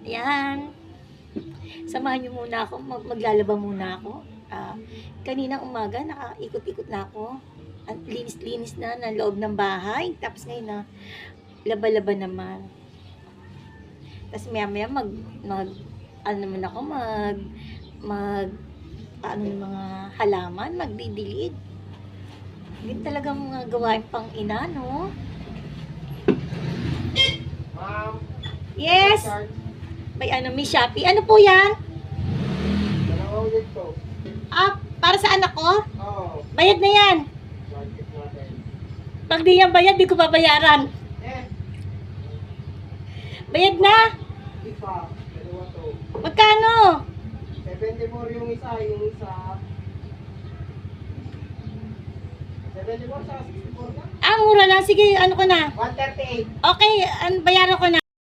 Yan. Samahan niyo muna ako. Maglalaba muna ako. Kaninang umaga, nakaikot-ikot na ako. Ang linis-linis na ng loob ng bahay. Tapos ngayon na, laba-laba naman. Tapos maya-maya ano naman ako, ano ng mga halaman, magdidilid. Hindi talagang mga gawain pang ina, no? Ma'am. Yes! May may Shopee. Ano po yan? Dalawang dito. Para sa anak ko? Oo. Bayad na yan. Budget natin. Pag di yan bayad, di ko babayaran. Bayad na? Isa. Dalawa to. Magkano? 74 yung isa. 74 sa 64 ka? Mura lang. Sige, ano ko na. 138. Okay, bayaran ko na.